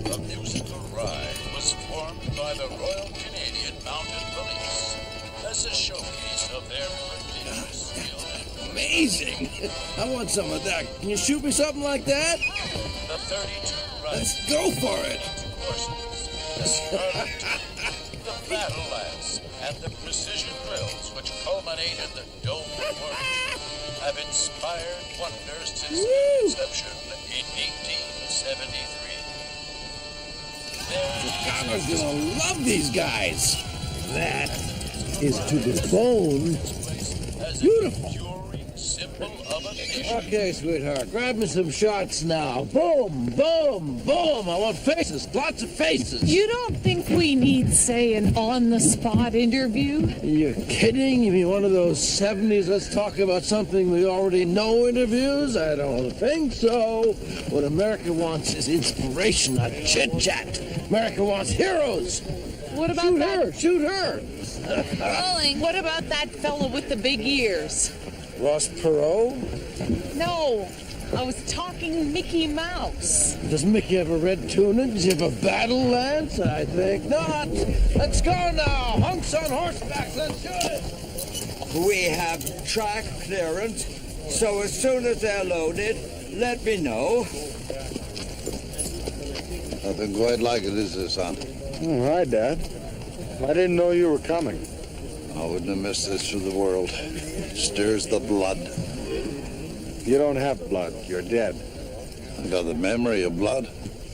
The musical ride was formed by the Royal Canadian Mounted Police as a showcase of their prodigious skill and Amazing. I want some of that. Can you shoot me something like that? the 32 Let's riders, go for it. horses, the Scarlet, the Battle Lance, and the precision drills which culminate in the Dome Work have inspired wonders since their inception in 1873. Chicago's gonna love these guys. That is to the bone. Beautiful. Symbol of a nation. Okay, sweetheart, grab me some shots now. Boom, boom, boom. I want faces, lots of faces. You don't think we need, say, an on-the-spot interview? You're kidding? You mean one of those 70s let's talk about something we already know interviews? I don't think so. What America wants is inspiration, not chit-chat. America wants heroes. What about Shoot that? her, shoot her. Rolling. What about that fellow with the big ears? Ross Perot? No, I was talking Mickey Mouse. Does Mickey have a red tunic? Does he have a battle lance? I think not. Let's go now. Hunks on horseback. Let's do it. We have track clearance, so as soon as they're loaded, let me know. Nothing quite like it, is there, son? Oh, hi, Dad. I didn't know you were coming. I wouldn't have missed this for the world. It stirs the blood. You don't have blood. You're dead. I got the memory of blood.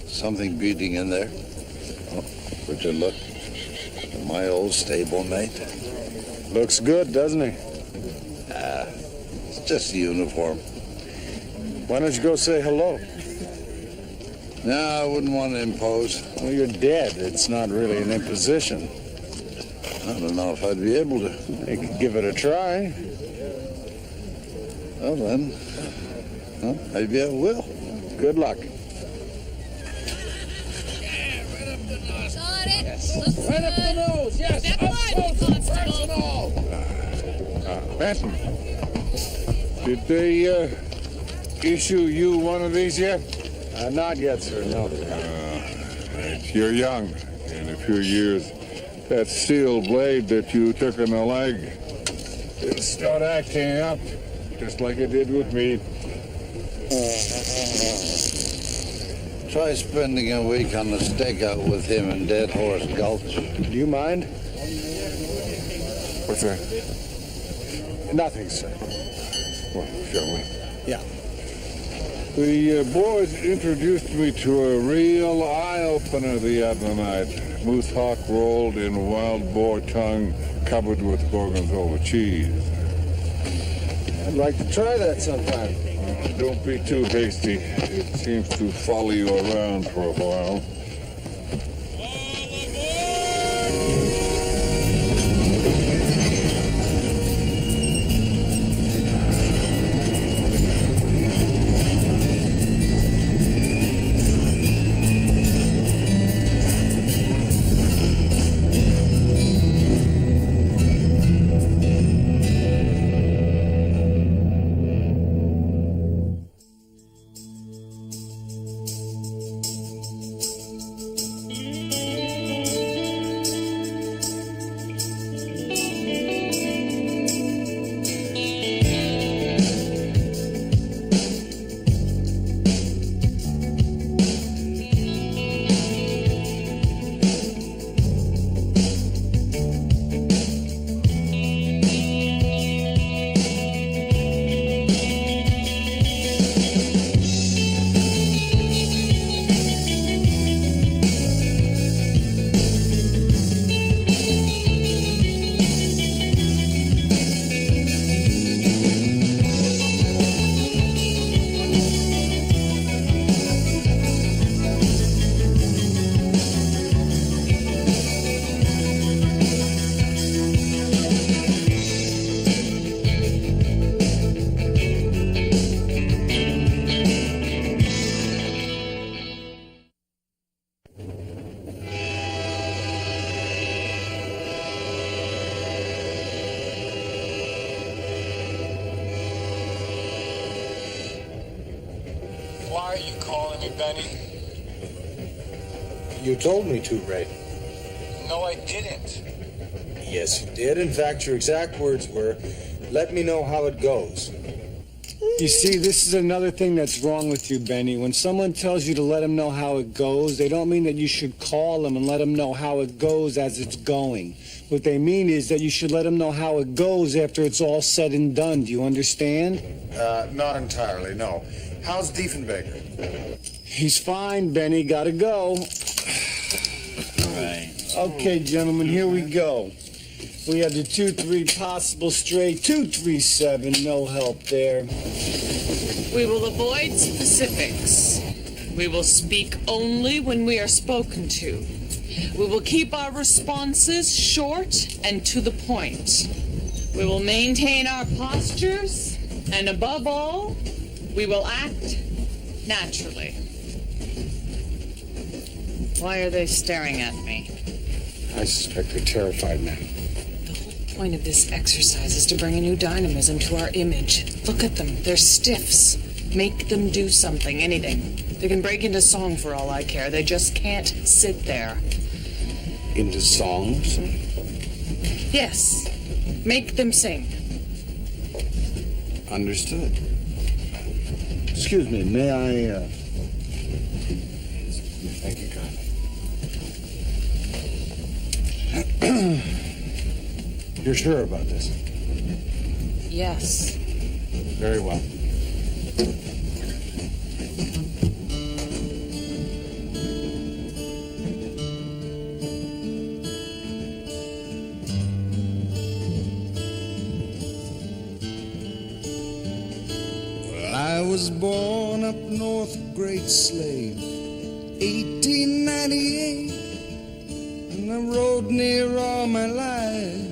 Something beating in there. Oh, would you look? My old stablemate. Looks good, doesn't he? It's just a uniform. Why don't you go say hello? No, I wouldn't want to impose. Well, you're dead. It's not really an imposition. I don't know if I'd be able to. You could give it a try. Well, then, maybe I will. Good luck. Got it. Yes. Looks Right up the good. nose. Yes. Step Up one, close and Constable. personal. Benton, did they issue you one of these yet? Not yet, sir, no. You're young. In a few years, that steel blade that you took in the leg, it'll start acting up, just like it did with me. Try spending a week on the stakeout with him in Dead Horse Gulch. Do you mind? What's that? Nothing, sir. Well, shall we? Yeah. The boys introduced me to a real eye-opener the other night. Moose hawk rolled in wild boar tongue, covered with gorgonzola cheese. I'd like to try that sometime. Don't be too hasty. It seems to follow you around for a while. Why are you calling me, Benny? You told me to, Ray. No, I didn't. Yes, you did. In fact, your exact words were, let me know how it goes. You see, this is another thing that's wrong with you, Benny. When someone tells you to let them know how it goes, they don't mean that you should call them and let them know how it goes as it's going. What they mean is that you should let them know how it goes after it's all said and done. Do you understand? Not entirely, no. How's Diefenbaker? He's fine, Benny. Gotta go. Right. Okay, gentlemen, here we go. We have the 2-3 possible straight, 2-3-7, no help there. We will avoid specifics. We will speak only when we are spoken to. We will keep our responses short and to the point. We will maintain our postures, and above all, we will act naturally. Why are they staring at me? I suspect they're terrified now. The point of this exercise is to bring a new dynamism to our image. Look at them. They're stiffs. Make them do something, anything. They can break into song for all I care. They just can't sit there. Into songs? Yes. Make them sing. Understood. Excuse me, may I, Thank you, kindly. You're sure about this? Yes. Very well. I was born up north, a great slave, 1898, and I rode near all my life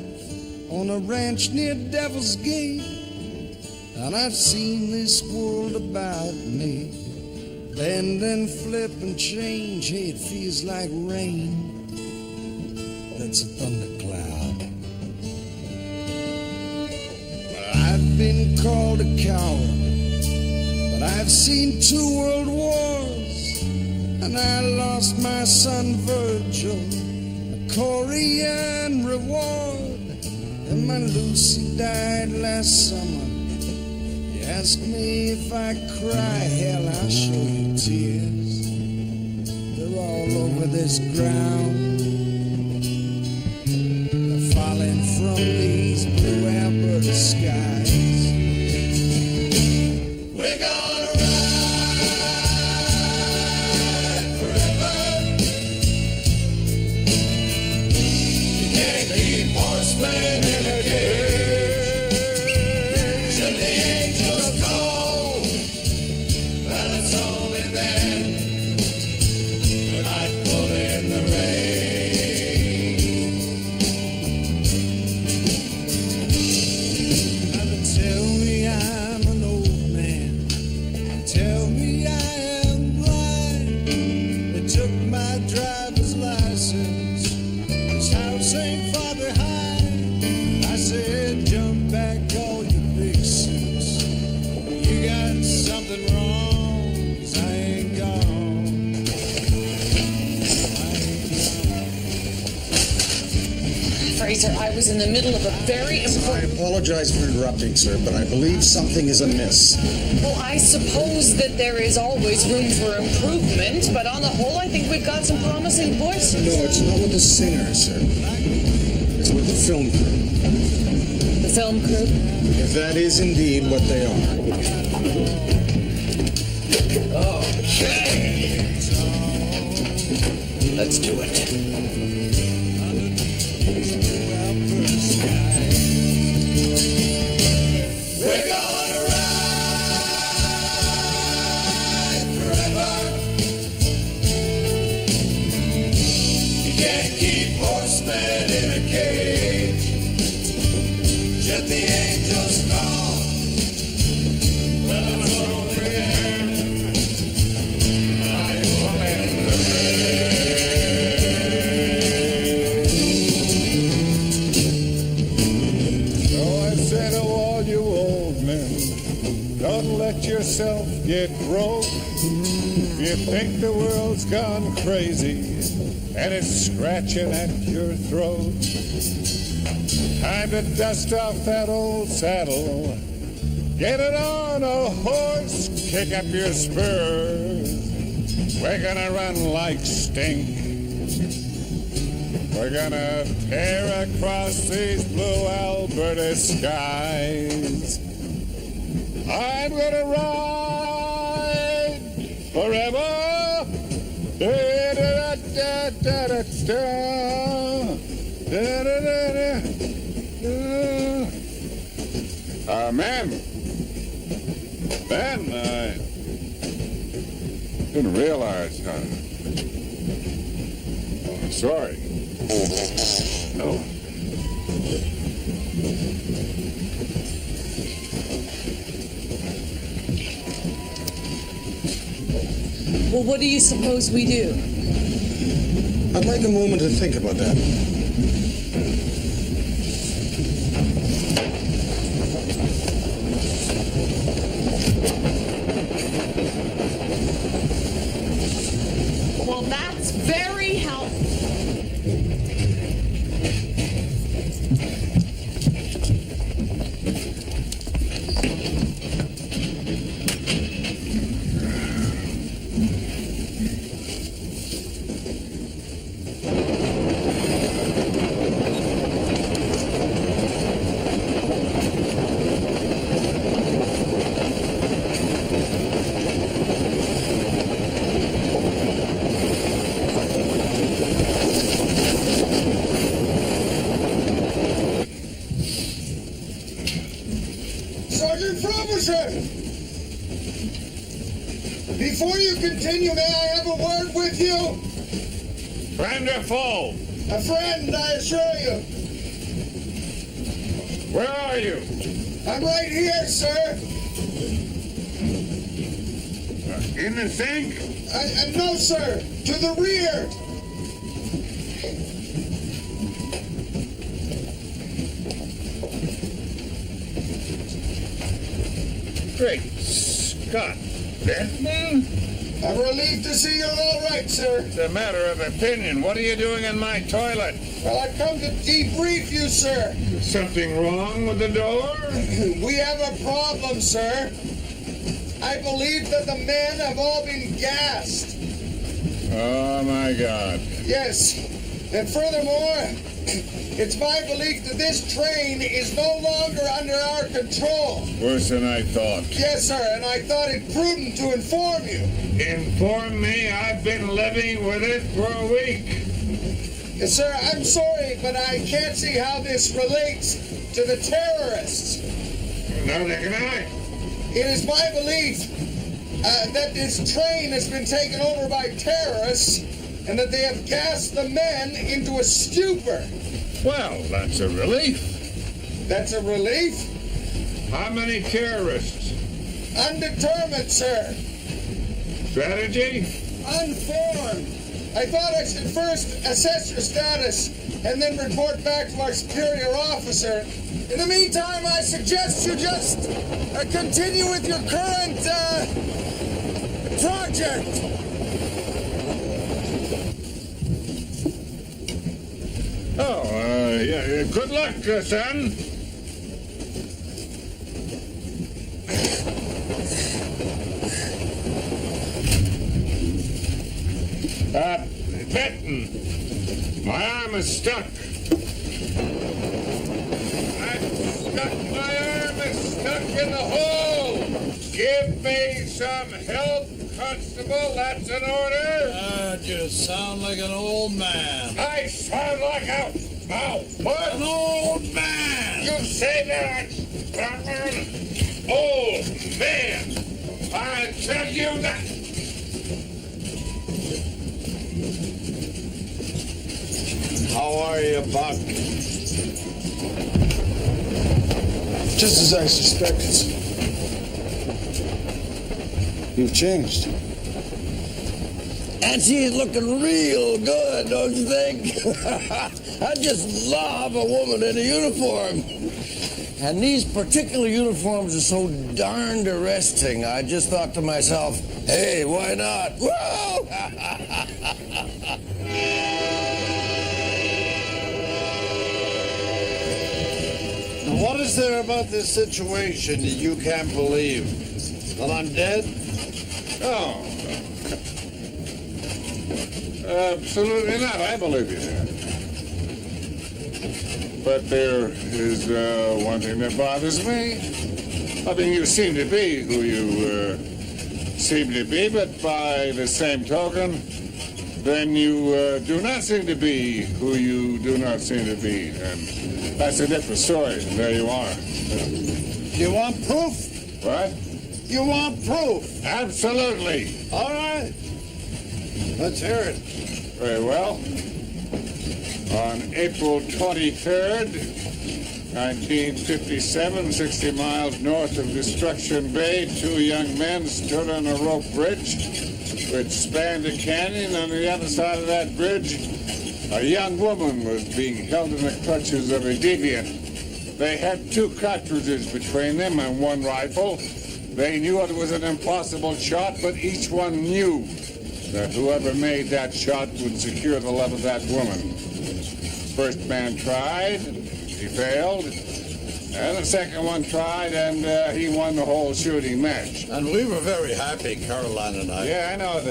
on a ranch near Devil's Gate, and I've seen this world about me bend and flip and change. Hey, it feels like rain. That's a thundercloud. I've been called a coward, but I've seen 2 world wars, and I lost my son Virgil, a Korean reward, and my Lucy died last summer. You ask me if I cry, hell, I'll show you tears. They're all over this ground. They're falling from these blue Alberta skies. We're gonna ride forever. You can't keep horsemen in a cage. Till the angels call, well, it's only then we might pull in the rain. Now they tell me I'm an old man. Tell me I am blind. They took my driver's license. This house ain't far behind. I said, jump back, all you big suits. You got something wrong, 'cause I ain't gone. Fraser, I was in the middle of a very I important... apologize for interrupting, sir, but I believe something is amiss. Well, I suppose that there is always room for improvement, but on the whole, I think we've got some promising voices. No, it's not with the singer, sir. It's with the film crew. The film crew? If that is indeed what they are. Okay. Let's do it. We're gonna ride forever. You can't keep horsemen in a cage. Just the angels call. Well, it's only then I pull in the rain. Don't let yourself get broke. You think the world's gone crazy and it's scratching at your throat. Time to dust off that old saddle. Get it on a horse, kick up your spurs. We're gonna run like stink. We're gonna tear across these blue Alberta skies. I'm gonna ride forever. Man, I didn't realize. Sorry. No. Well, what do you suppose we do? I'd like a moment to think about that. Well, that's very helpful. Sergeant Frobisher! Before you continue, may I have a word with you? Friend or foe? A friend, I assure you. Where are you? I'm right here, sir. In the sink? No, sir. To the rear. Great Scott, Benton? I'm relieved to see you're all right, sir. It's a matter of opinion. What are you doing in my toilet? Well, I come to debrief you, sir. Is something wrong with the door? We have a problem, sir. I believe that the men have all been gassed. Oh, my God. Yes. And furthermore, it's my belief that this train is no longer under our control. Worse than I thought. Yes, sir, and I thought it prudent to inform you. Inform me? I've been living with it for a week. Yes, sir, I'm sorry, but I can't see how this relates to the terrorists. Neither can I. It is my belief that this train has been taken over by terrorists and that they have gassed the men into a stupor. Well, that's a relief. That's a relief? How many terrorists? Undetermined, sir. Strategy? Unformed. I thought I should first assess your status and then report back to our superior officer. In the meantime, I suggest you just continue with your current project. Yeah, good luck, son. Benton, my arm is stuck. My arm is stuck in the hole. Give me some help, Constable. That's an order. You sound like an old man. I sound like a what? An old man. You say that? Old man. I tell you that. How are you, Buck? Just as I suspected. You've changed. And she's looking real good, don't you think? I just love a woman in a uniform. And these particular uniforms are so darned arresting, I just thought to myself, hey, why not? Whoa! What is there about this situation that you can't believe? That I'm dead? Oh, absolutely not. I believe you there. But there is one thing that bothers me. I mean, you seem to be who you seem to be, but by the same token, then you do not seem to be who you do not seem to be. And that's a different story. There you are. You want proof? What? You want proof? Absolutely. All right. Let's hear it. Very well. On April 23rd, 1957, 60 miles north of Destruction Bay, two young men stood on a rope bridge which spanned a canyon. On the other side of that bridge, a young woman was being held in the clutches of a deviant. They had two cartridges between them and one rifle. They knew it was an impossible shot, but each one knew that whoever made that shot would secure the love of that woman. First man tried, he failed, and the second one tried, and he won the whole shooting match. And we were very happy, Caroline and I. Yeah, I know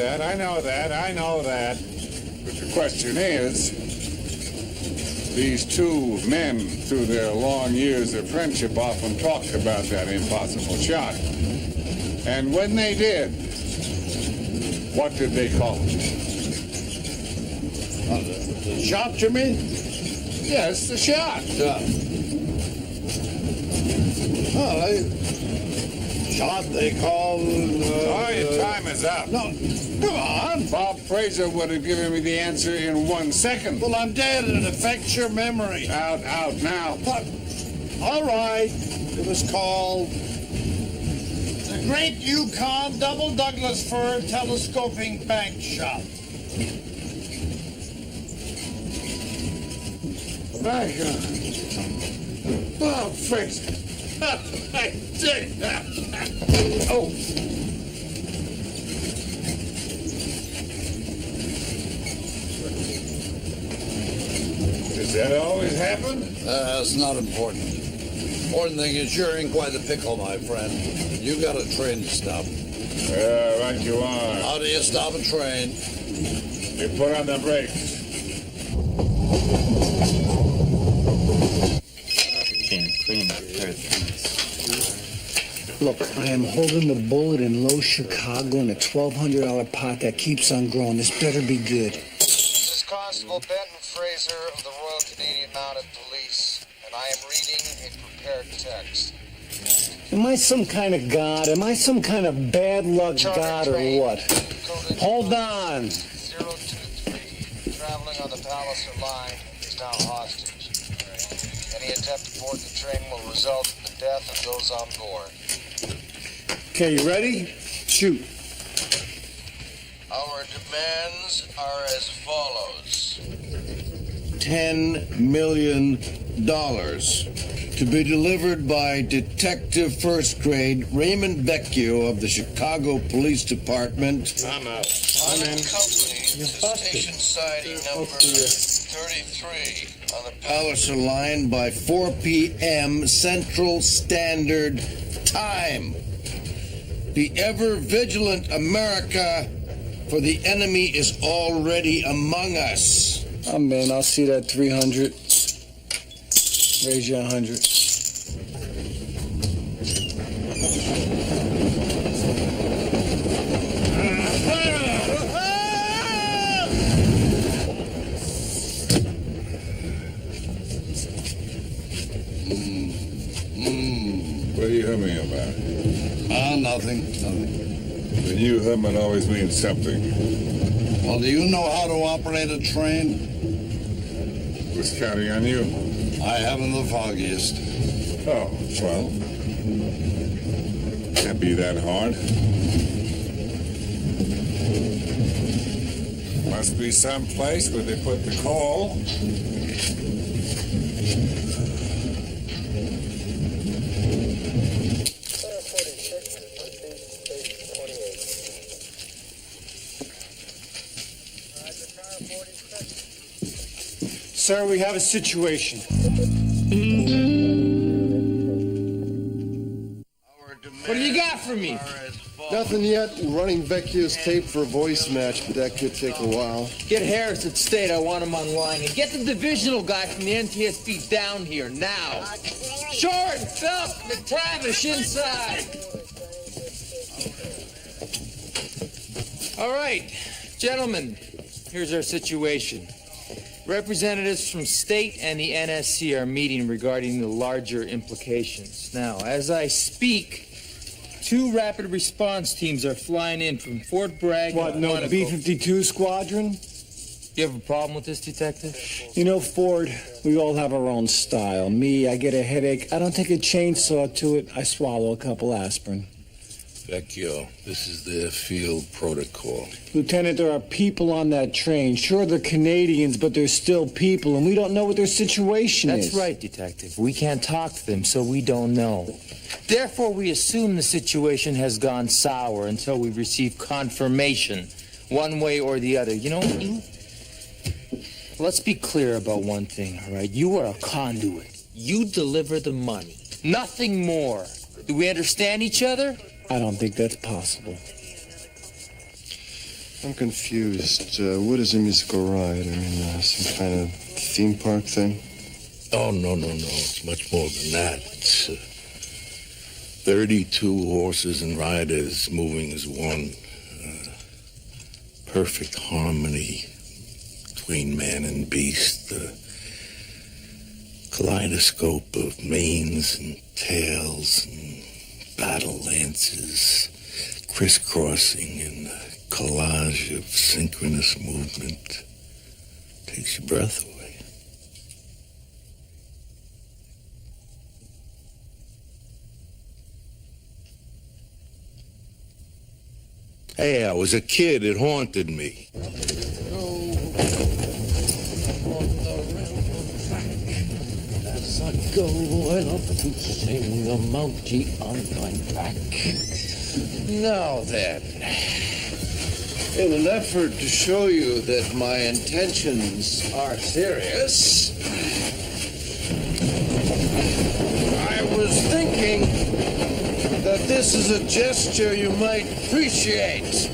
that. But the question is, these two men, through their long years of friendship, often talked about that impossible shot. And when they did, what did they call it? The shot, you mean? Yes, the shot. Yeah. Well, shot they call... your time is up. No, come on. Bob Fraser would have given me the answer in 1 second. Well, I'm dead and it affects your memory. Out now. But, all right. It was called the Great Yukon Double Douglas Fir Telescoping Bank Shot. My God. Bob Fraser. I did that. Oh. Does that always happen? It's not important. Important thing is you're in quite a pickle, my friend. You got a train to stop. Right you are. How do you stop a train? You put on the brakes. Look, I am holding the bullet in Low Chicago in a $1,200 pot that keeps on growing. This better be good. This is Constable Benton Fraser of the Royal Canadian Mounted Police, and I am reading a prepared text. Am I some kind of god? Am I some kind of bad luck god or what? Hold on. 023, traveling on the Palliser line, is now hostage. Any attempt to board the train will result in the death of those on board. Okay, you ready? Shoot. Our demands are as follows. $10 million to be delivered by Detective First Grade Raymond Vecchio of the Chicago Police Department. I'm out. Unaccompanied to station siding number 33 on the Palliser line by 4 p.m. Central Standard Time. Be ever vigilant, America, for the enemy is already among us. Oh, man, I'll see that 300. Raise you 100. What are you humming about? Nothing. The new humming always means something. Well, do you know how to operate a train? Was counting on you. I haven't the foggiest. Oh, well. Can't be that hard. Must be some place where they put the coal. Sir, we have a situation. What do you got for me? Nothing yet. We're running Vecchio's tape for a voice match, but that could take a while. Get Harris at State. I want him online. And get the divisional guy from the NTSB down here now. Short, Phil, McTavish inside. All right, gentlemen, here's our situation. Representatives from State and the NSC are meeting regarding the larger implications. Now, as I speak, 2 rapid response teams are flying in from Fort Bragg. What, no B-52 squadron? You have a problem with this, Detective? You know, Ford, we all have our own style. Me, I get a headache. I don't take a chainsaw to it. I swallow a couple aspirin. Vecchio, this is their field protocol. Lieutenant, there are people on that train. Sure, they're Canadians, but they're still people, and we don't know what their situation is. That's right, Detective. We can't talk to them, so we don't know. Therefore, we assume the situation has gone sour until we receive confirmation, one way or the other. You know, let's be clear about one thing, all right? You are a conduit. You deliver the money. Nothing more. Do we understand each other? I don't think that's possible. I'm confused. What is a musical ride? I mean, some kind of theme park thing? Oh, no. It's much more than that. It's 32 horses and riders moving as one. Perfect harmony between man and beast. The kaleidoscope of manes and tails and battle lances crisscrossing in a collage of synchronous movement. Takes your breath away. Hey, I was a kid. It haunted me. As I go, I love to sing a Mountie on my back. Now then, in an effort to show you that my intentions are serious, I was thinking that this is a gesture you might appreciate.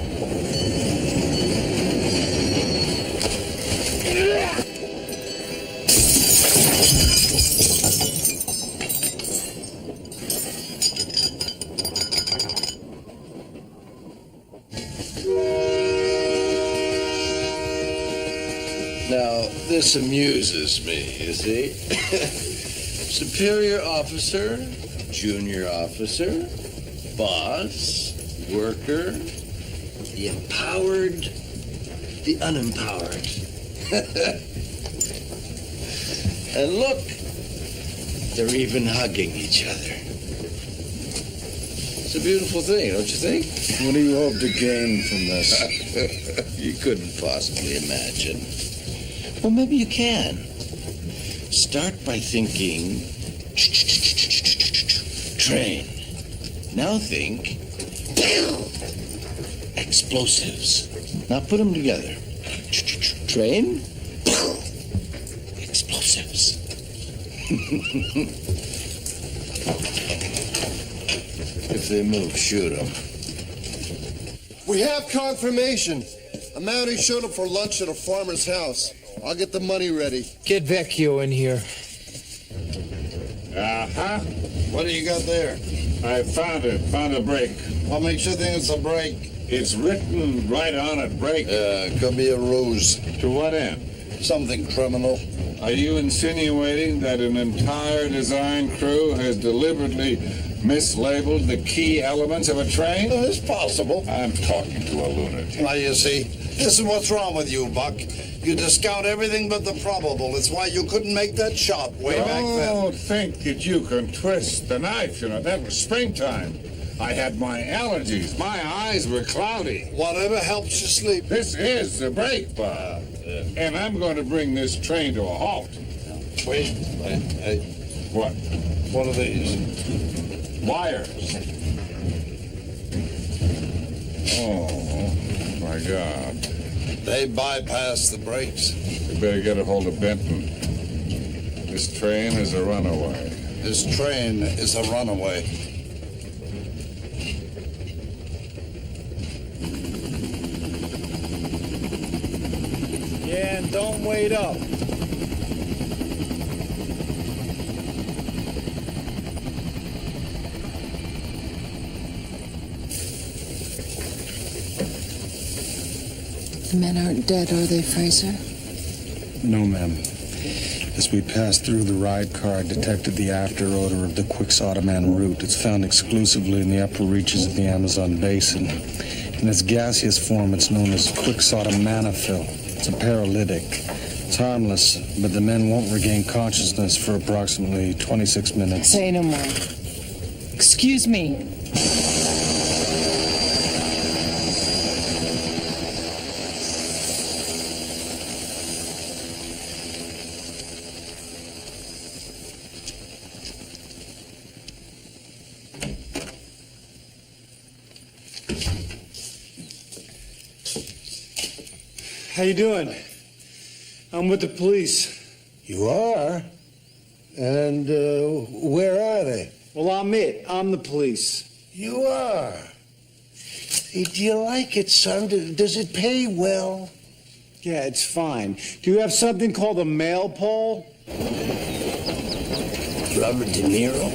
Now, this amuses me, you see. Superior officer, junior officer, boss, worker, the empowered, the unempowered. And look, they're even hugging each other. It's a beautiful thing, don't you think? What do you hope to gain from this? You couldn't possibly imagine. Well, maybe you can. Start by thinking, train. Now think, explosives. Now put them together. Train, explosives. If they move, shoot them. We have confirmation. A Mountie showed up for lunch at a farmer's house. I'll get the money ready. Get Vecchio in here. Uh-huh. What do you got there? I found it. Found a break. What makes you think it's a break? It's written right on it, break. Could be a ruse. To what end? Something criminal. Are you insinuating that an entire design crew has deliberately mislabeled the key elements of a train? It's possible. I'm talking to a lunatic. Now, you see, this is what's wrong with you, Buck. You discount everything but the probable. It's why you couldn't make that shot way back then. Don't think that you can twist the knife. You know, that was springtime. I had my allergies. My eyes were cloudy. Whatever helps you sleep. This is the break, Bob. And I'm going to bring this train to a halt. Wait. What? What are these? Wires. Oh, my God. They bypass the brakes. We better get a hold of Benton. This train is a runaway. This train is a runaway. Yeah, and don't wait up. The men aren't dead, are they, Fraser? No, ma'am. As we passed through the ride car, I detected the after odor of the Quixotaman root. It's found exclusively in the upper reaches of the Amazon basin. In its gaseous form, it's known as Quixotamanophyll. It's a paralytic. It's harmless, but the men won't regain consciousness for approximately 26 minutes. Say no more. Excuse me. How you doing? I'm with the police. You are? And where are they? Well, I'm it. I'm the police. You are? Hey, do you like it, son? Does it pay well? Yeah, it's fine. Do you have something called a mail poll? Robert De Niro?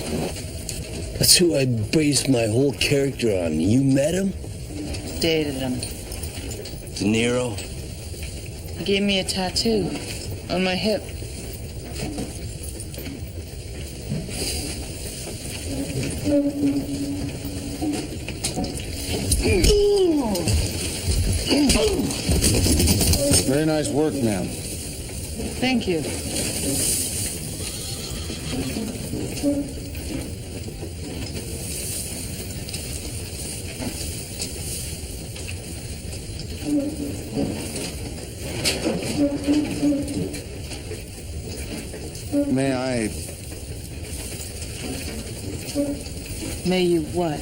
That's who I based my whole character on. You met him? Dated him. De Niro? He gave me a tattoo on my hip. Very nice work, ma'am. Thank you. May I? May you what?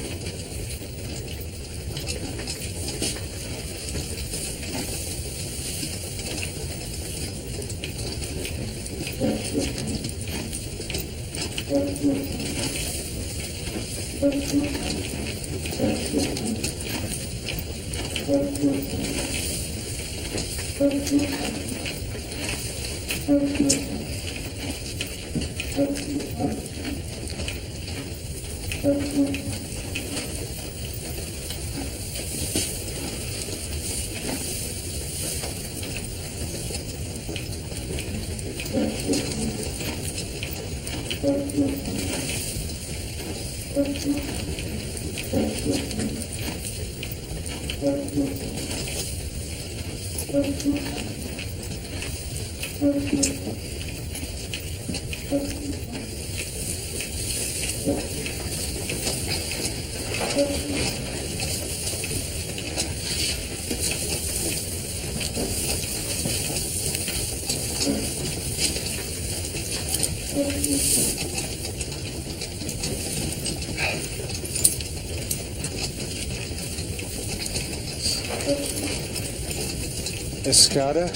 Escada?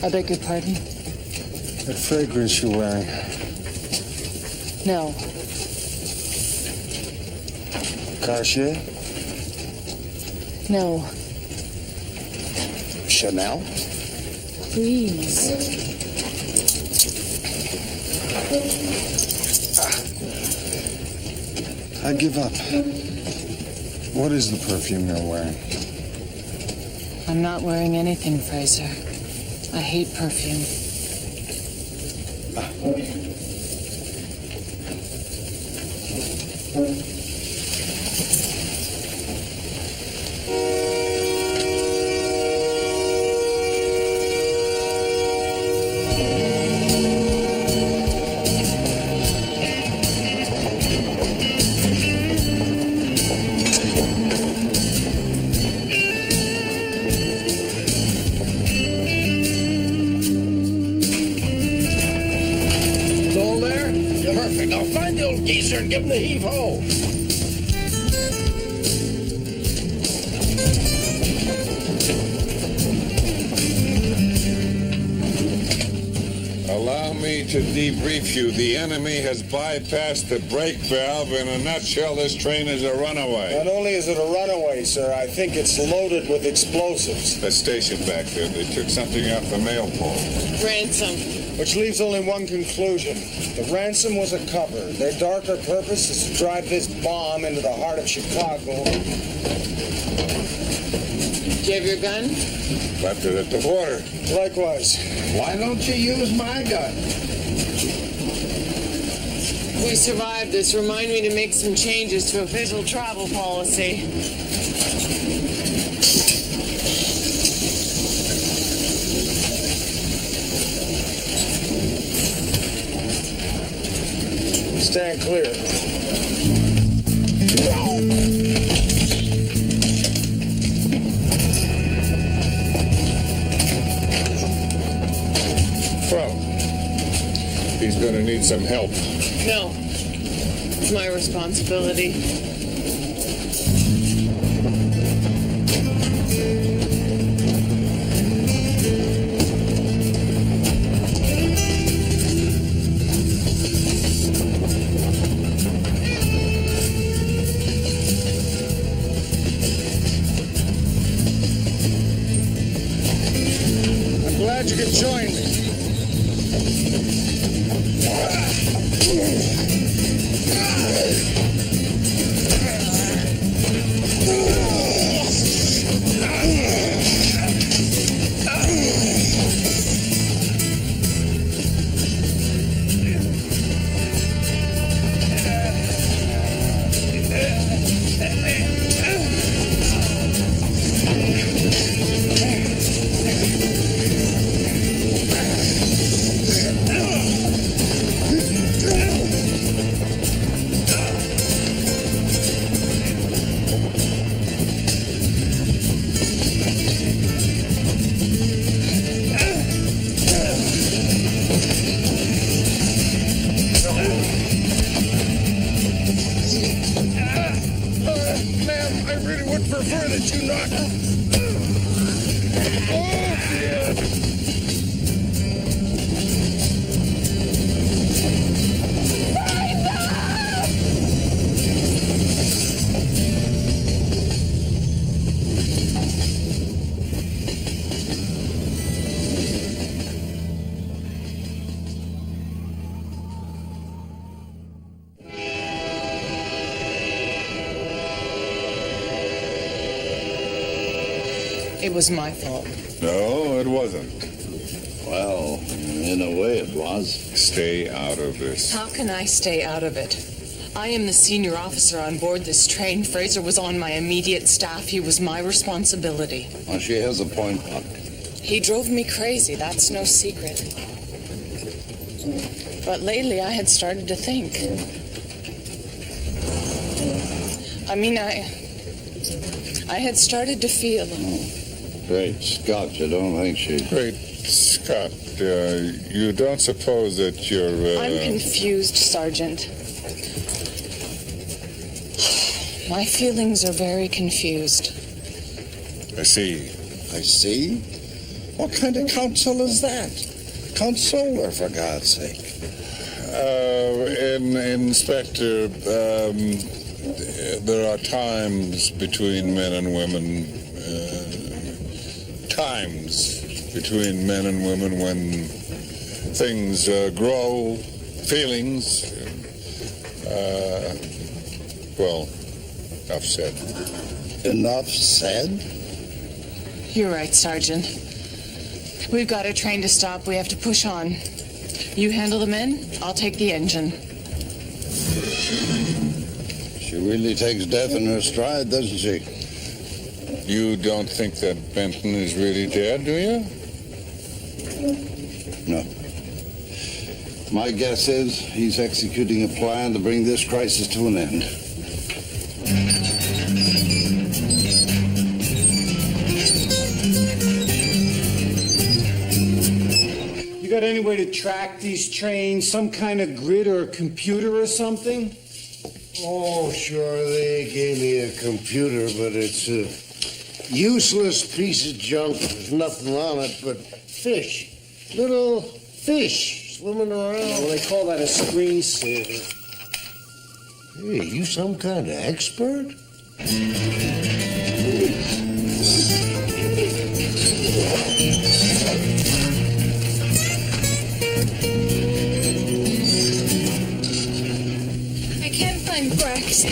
I beg your pardon? That fragrance you're wearing. No. Cartier? No. Chanel? Please. I give up. What is the perfume you're wearing? I'm not wearing anything, Fraser. I hate perfume. And give him the heave-ho. to debrief you. The enemy has bypassed the brake valve. In a nutshell, this train is a runaway. Not only is it a runaway, sir, I think it's loaded with explosives. The station back there, they took something off the mail pole. Ransom. Which leaves only one conclusion. The ransom was a cover. Their darker purpose is to drive this bomb into the heart of Chicago. Do you have your gun? Left it at the border. Likewise. Why don't you use my gun? We survived this. Remind me to make some changes to official travel policy. Stand clear. Well, he's going to need some help. No. It's my responsibility. I'm glad you could join me. Ma'am, I really would prefer that you not. Oh, dear. It was my fault. No, it wasn't. Well, in a way it was. Stay out of this. How can I stay out of it? I am the senior officer on board this train. Fraser was on my immediate staff. He was my responsibility. Well, she has a point, Buck. He drove me crazy, that's no secret. But lately I had started to think. I had started to feel. Great Scott, you don't think she... Great Scott, you don't suppose that you're... I'm confused, Sergeant. My feelings are very confused. I see. I see? What kind of counsel is that? Console her, for God's sake. Inspector, there are times between men and women, when things grow, feelings, well, enough said. Enough said? You're right, Sergeant. We've got a train to stop. We have to push on. You handle the men, I'll take the engine. She really takes death in her stride, doesn't she? You don't think that Benton is really dead, do you? No. My guess is he's executing a plan to bring this crisis to an end. You got any way to track these trains? Some kind of grid or a computer or something? Oh, sure, they gave me a computer, but it's a useless piece of junk. There's nothing on it but fish. Little fish swimming around. Well, they call that a screensaver. Hey, you some kind of expert? I can't find Brecht.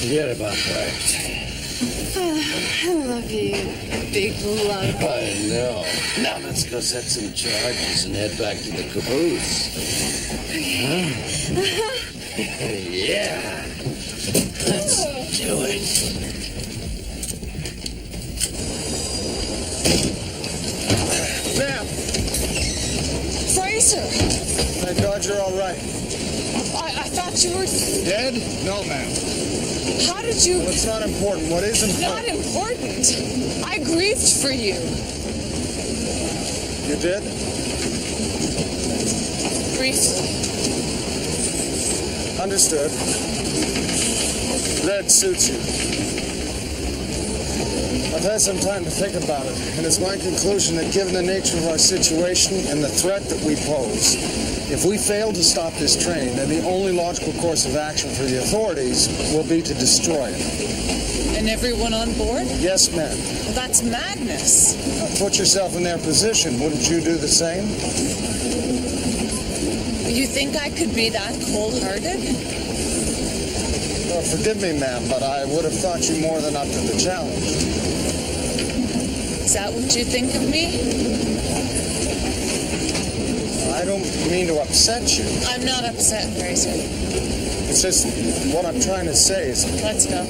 Forget about Brecht. I love you, big love. I know. Now let's go set some charges and head back to the caboose. Huh? Yeah. Let's do it. Ma'am! Fraser! Thank God you're all right. I thought you were... Dead? No, ma'am. How did you... Well, it's not important. What is important? Not important. I grieved for you. You did? Briefly. Understood. Red suits you. I've had some time to think about it, and it's my conclusion that given the nature of our situation and the threat that we pose, if we fail to stop this train, then the only logical course of action for the authorities will be to destroy it. And everyone on board? Yes, ma'am. Well, that's madness. Put yourself in their position. Wouldn't you do the same? You think I could be that cold-hearted? Well, forgive me, ma'am, but I would have thought you more than up to the challenge. Is that what you think of me? I don't mean to upset you. I'm not upset, Fraser. It's just what I'm trying to say is... Let's go.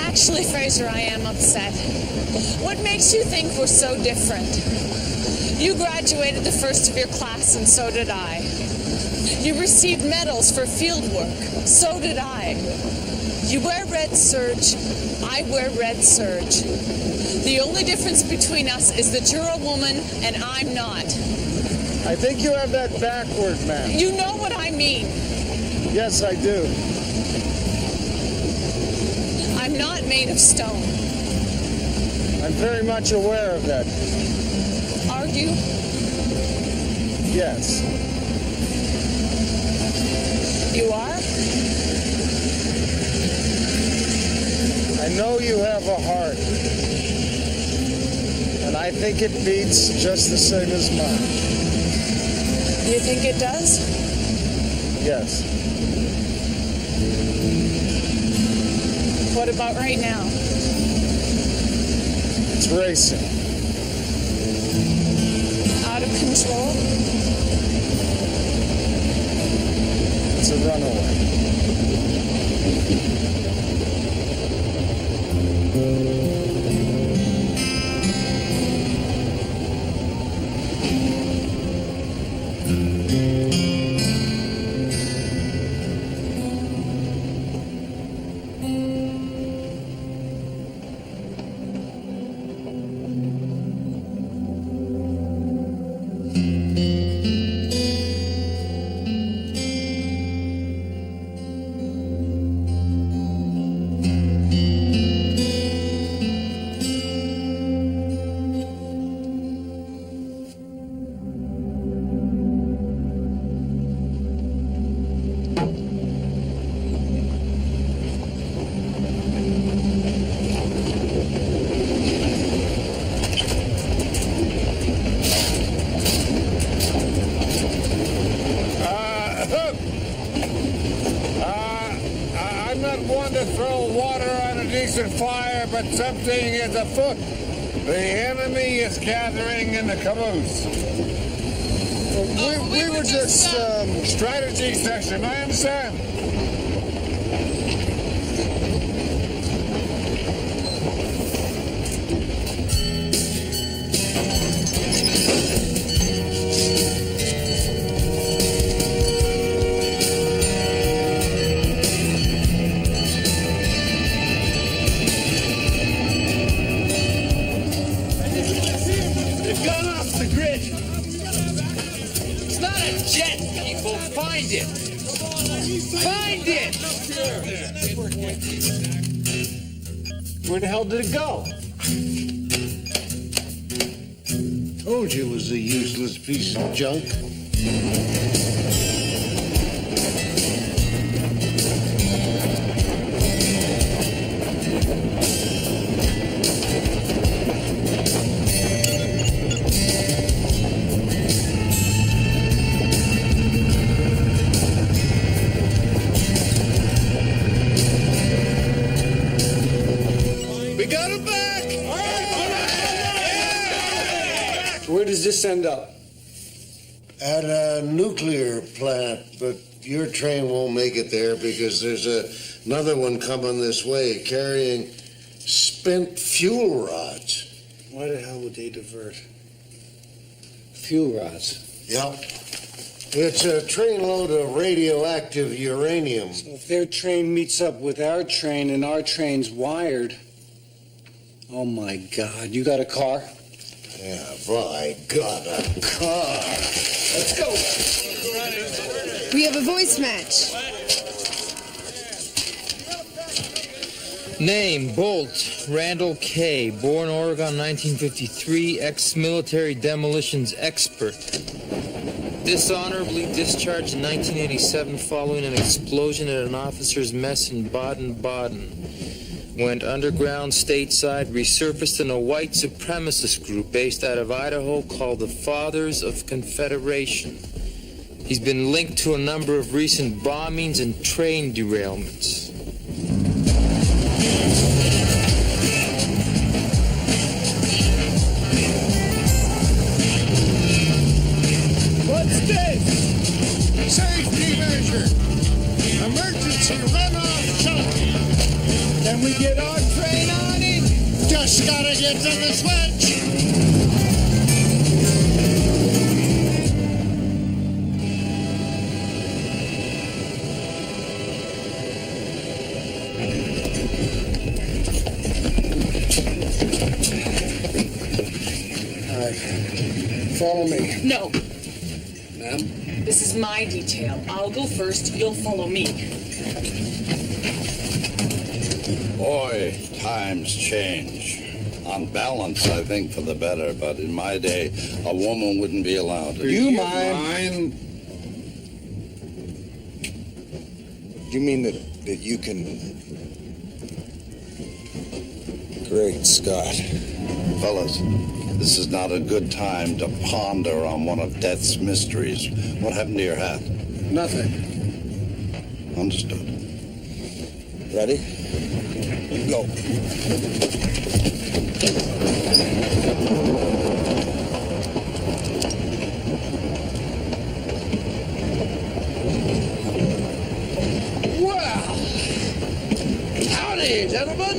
Actually, Fraser, I am upset. What makes you think we're so different? You graduated the first of your class, and so did I. You received medals for field work. So did I. You wear red serge. I wear red serge. The only difference between us is that you're a woman and I'm not. I think you have that backward, ma'am. You know what I mean. Yes, I do. I'm not made of stone. I'm very much aware of that. Are you? Yes. You are? I know you have a heart. And I think it beats just the same as mine. You think it does? Yes. What about right now? It's racing. Out of control? It's a runaway. I'm not one to throw water on a decent fire, but something is afoot. The enemy is gathering in the caboose. We were just, strategy session, I understand. They've gone off the grid. It's not a jet, people. Find it. Find it. Where the hell did it go? Told you it was a useless piece of junk. We got him back! Where does this end up? At a nuclear plant, but your train won't make it there because there's another one coming this way carrying spent fuel rods. Why the hell would they divert fuel rods? Yep. It's a trainload of radioactive uranium. So if their train meets up with our train and our train's wired, oh my God, you got a car? Yeah, I got a car. Let's go. We have a voice match. Name, Bolt Randall K. Born Oregon, 1953. Ex-military demolitions expert. Dishonorably discharged in 1987 following an explosion at an officer's mess in Baden-Baden. Went underground stateside, resurfaced in a white supremacist group based out of Idaho called the Fathers of Confederation. He's been linked to a number of recent bombings and train derailments. What's this? Safety measure. Emergency runoff shunt. Can we get our train on it? Just gotta get to the switch. All right. Follow me. No. Ma'am? This is my detail. I'll go first. You'll follow me. Boy, times change. On balance, I think for the better, but in my day, a woman wouldn't be allowed to. You mind? You mean that you can... Great Scott. Fellas, this is not a good time to ponder on one of death's mysteries. What happened to your hat? Nothing. Understood. Ready? Go. Well, howdy, gentlemen.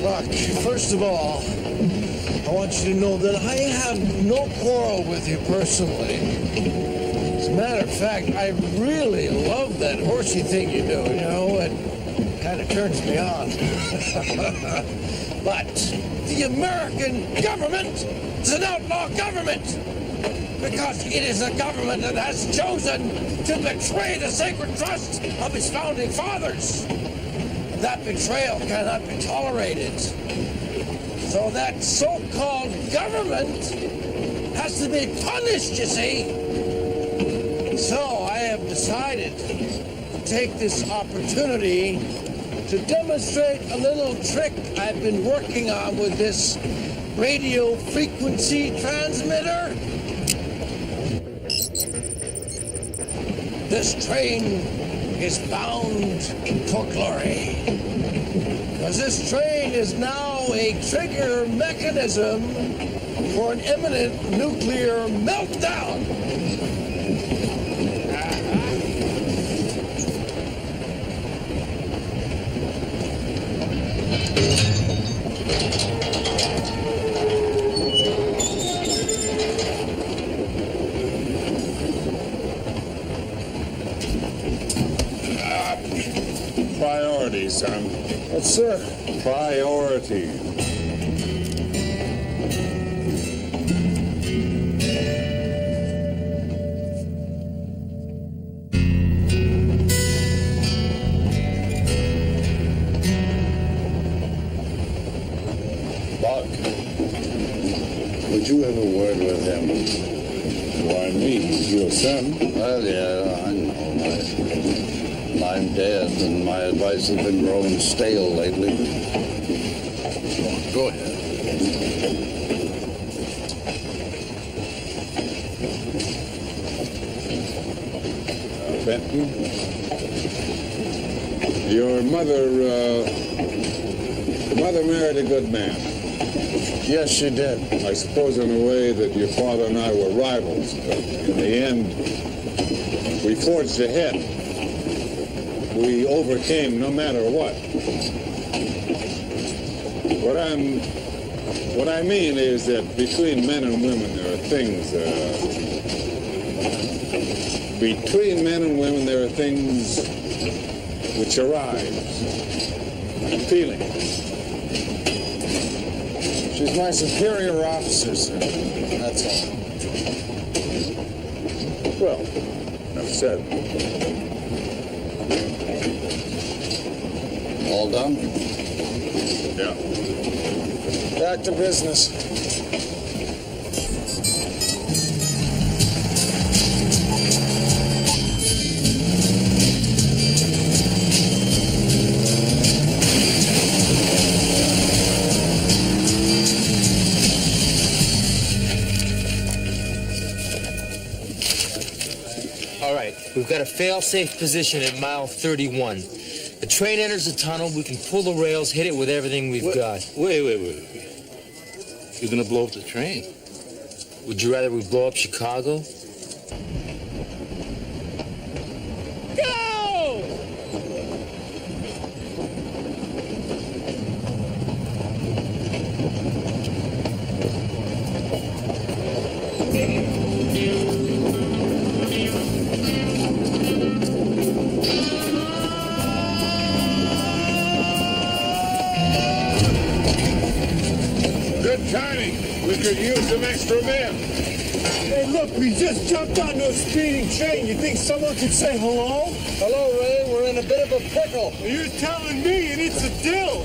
Look, first of all, I want you to know that I have no quarrel with you personally. As a matter of fact, I really love that horsey thing you do, you know, it kind of turns me on. But the American government is an outlaw government because it is a government that has chosen to betray the sacred trust of its founding fathers. And that betrayal cannot be tolerated. So that so-called government has to be punished, you see. So I have decided to take this opportunity to demonstrate a little trick I've been working on with this radio frequency transmitter. This train is bound for glory. Because this train is now a trigger mechanism for an imminent nuclear meltdown. Priority, son. Yes, sir. Priority. Buck, would you have a word with him? Why me? He's your son. Well, yeah, I know. I'm dead, and my advice has been growing stale lately. Go ahead. Benton, your mother married a good man. Yes, she did. I suppose in a way that your father and I were rivals, but in the end, we forged ahead. We overcame no matter what. What I mean is that between men and women there are things. Between men and women there are things which arise, feelings. She's my superior officer, sir. That's all. Well, enough said. All done? Yeah. Back to business. All right, we've got a fail-safe position at mile 31. The train enters the tunnel, we can pull the rails, hit it with everything we've got. Wait. You're gonna blow up the train? Would you rather we blow up Chicago? Go! Good timing. We could use some extra men. Hey, look, we just jumped onto a speeding train. You think someone could say hello? Hello, Ray. We're in a bit of a pickle. You're telling me, and it's a dill.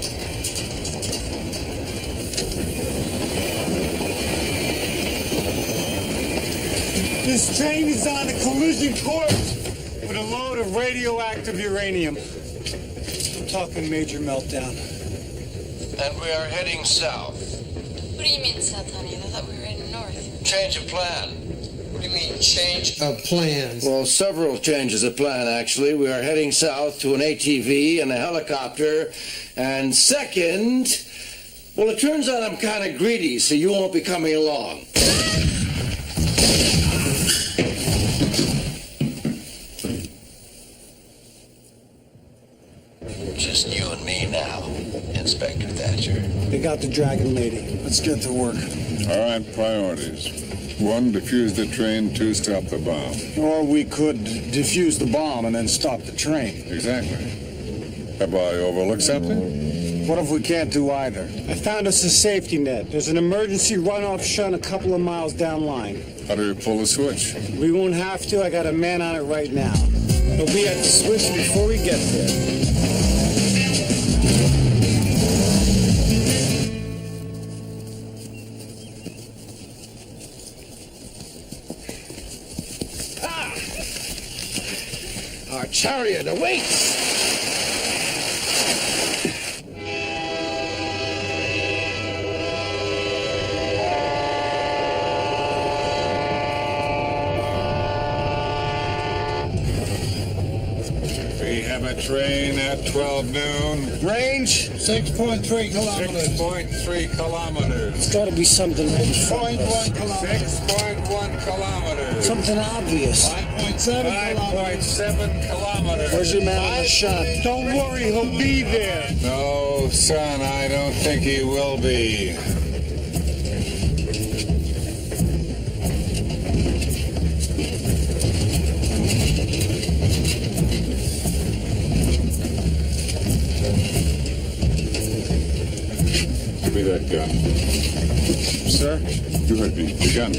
This train is on a collision course with a load of radioactive uranium. I'm talking major meltdown. And we are heading south. What do you mean, South, honey? I thought we were heading north. Change of plan. What do you mean, change Of plans. Well, several changes of plan, actually. We are heading south to an ATV and a helicopter. And second, well, it turns out I'm kind of greedy, so you won't be coming along. Just you and me now, Inspector Thatcher. They got the Dragon Lady. Let's get to work. All right, priorities. 1, defuse the train. 2, stop the bomb. Or we could defuse the bomb and then stop the train. Exactly. Have I overlooked something? What if we can't do either? I found us a safety net. There's an emergency runoff shunt a couple of miles down line. How do we pull the switch? We won't have to. I got a man on it right now. He'll be at the switch before we get there. Our chariot awaits! We have a train at 12 noon. Range 6.3 kilometers. 6.3 kilometers. It's got to be something right in front of us. 6.1 kilometers. 6.1 kilometers. Something obvious. 5.7 kilometers. Where's your man on the shot? Don't worry, he'll be there. No, son, I don't think he will be. Give me that gun. Sir? You heard me. The gun.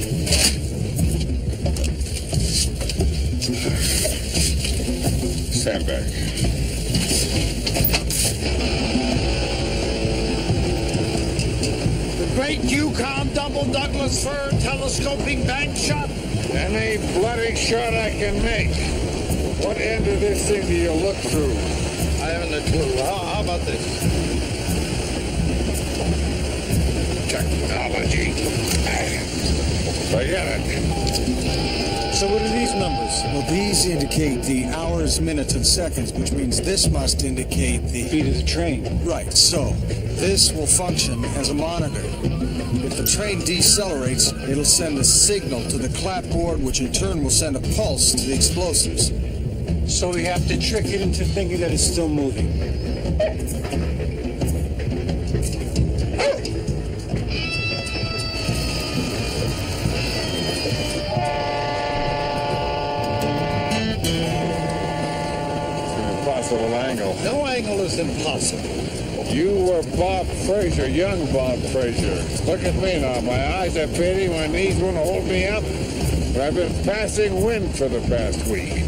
Stand back. The great Yukon double Douglas fir telescoping bank shot. Any bloody shot I can make. What end of this thing do you look through? I haven't a clue. How about this? Technology. Forget it. So what are these numbers? Well, these indicate the hours, minutes, and seconds, which means this must indicate the speed of the train. Right, so this will function as a monitor. If the train decelerates, it'll send a signal to the clapboard, which in turn will send a pulse to the explosives. So we have to trick it into thinking that it's still moving. Angle. No angle is impossible. You were Bob Fraser, young Bob Fraser. Look at me now. My eyes are fading, my knees won't hold me up. But I've been passing wind for the past week.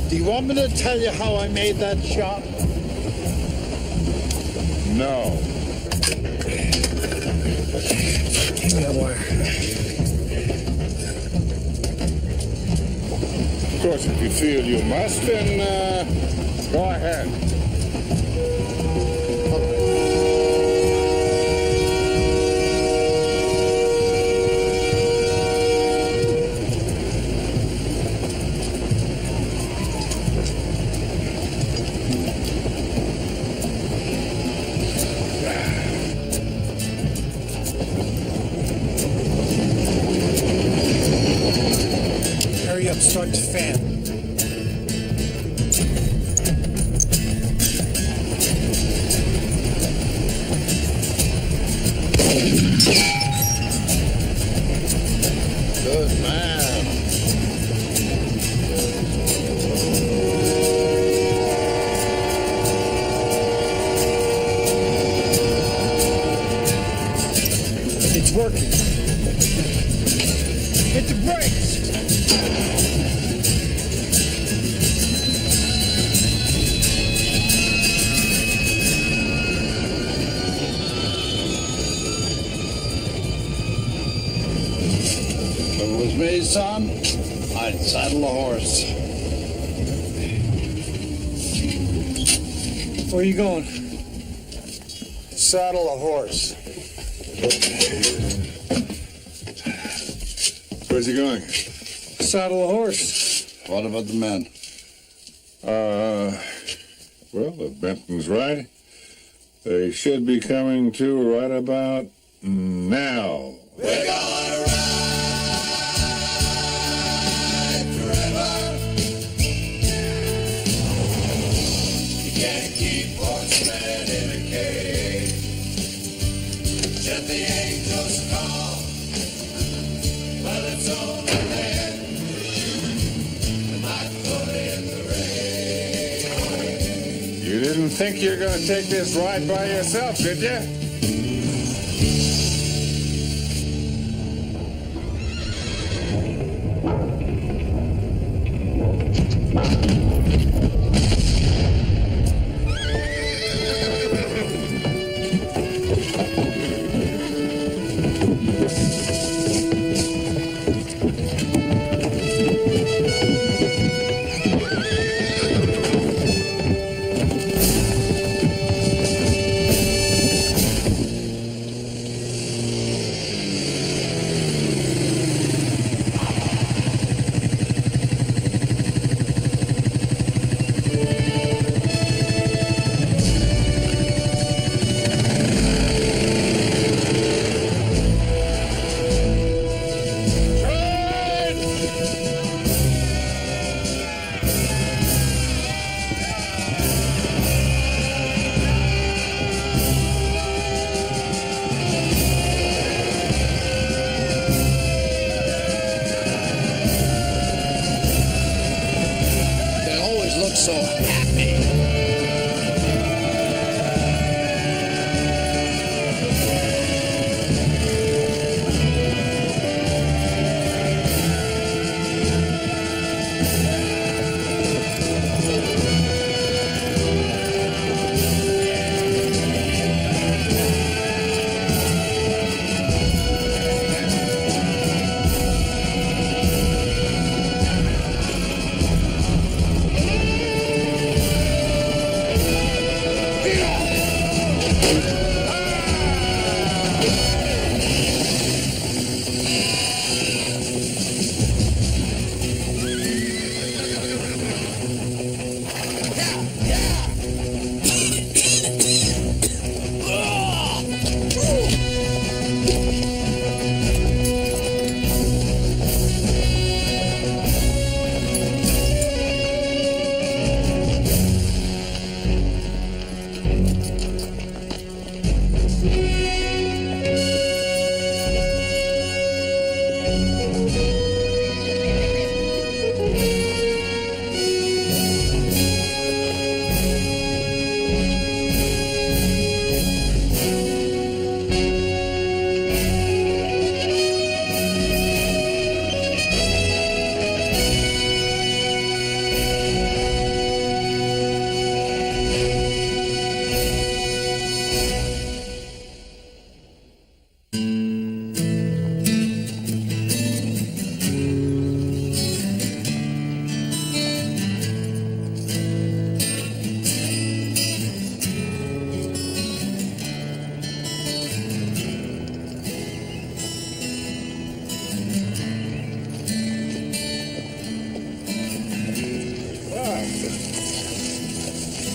Do you want me to tell you how I made that shot? No. Give me that wire. Of course, if you feel you must, then go ahead. Hurry up, start to fan. Good man. It's working. Hit the brakes. If it was me, son, I'd saddle a horse. Where are you going? Saddle a horse. Where's he going? Saddle a horse. What about the men? Well, if Benton's right, they should be coming to right about now. We're gonna ride forever. You can't keep horsemen in a cage. Let the angels call. Well, it's only then we might put in the rain. You didn't think you were going to take this ride by yourself, did you? always look so happy.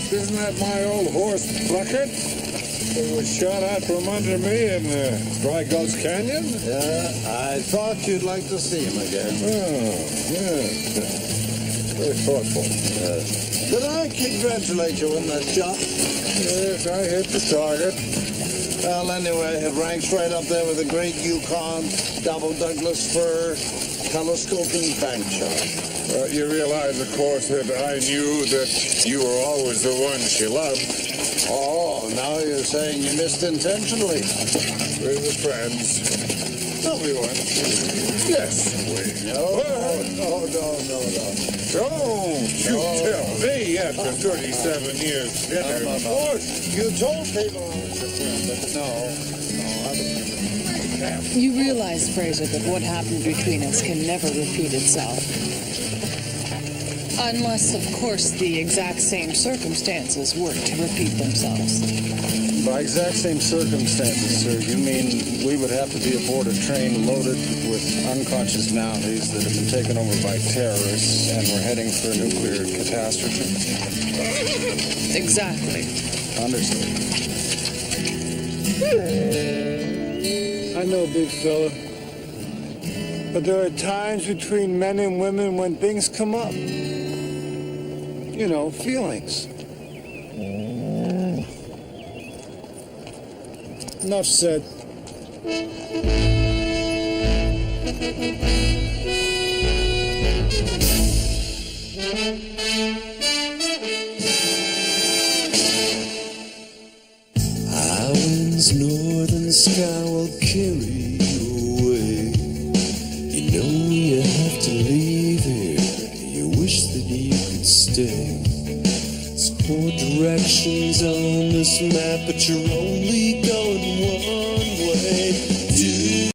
Isn't that my old horse, Bucket? It was shot out from under me in Dry Gulch Canyon? I thought you'd like to see him again. Oh, yes. Very thoughtful. Did I congratulate you on that shot? Yes, I hit the target. Well, anyway, it ranks right up there with the great Yukon, double Douglas fir, telescoping bank shot. You realize, of course, that I knew that you were always the one she loved. Oh, now you're saying you missed intentionally. We were friends. No, we weren't. Yes, we. No. Don't you tell me after 37 years dinner. Of course, you told people I was your friend, but no, I was. You realize, Fraser, that what happened between us can never repeat itself. Unless, of course, the exact same circumstances were to repeat themselves. By exact same circumstances, sir, you mean we would have to be aboard a train loaded with unconscious Mounties that have been taken over by terrorists and we're heading for a nuclear catastrophe? Exactly. Understood. I know, big fella. But there are times between men and women when things come up. You know, feelings. Enough said. Island's northern sky will carry you away. You know you have to leave here. You wish that you could stay. There's 4 directions on this map, but you're only going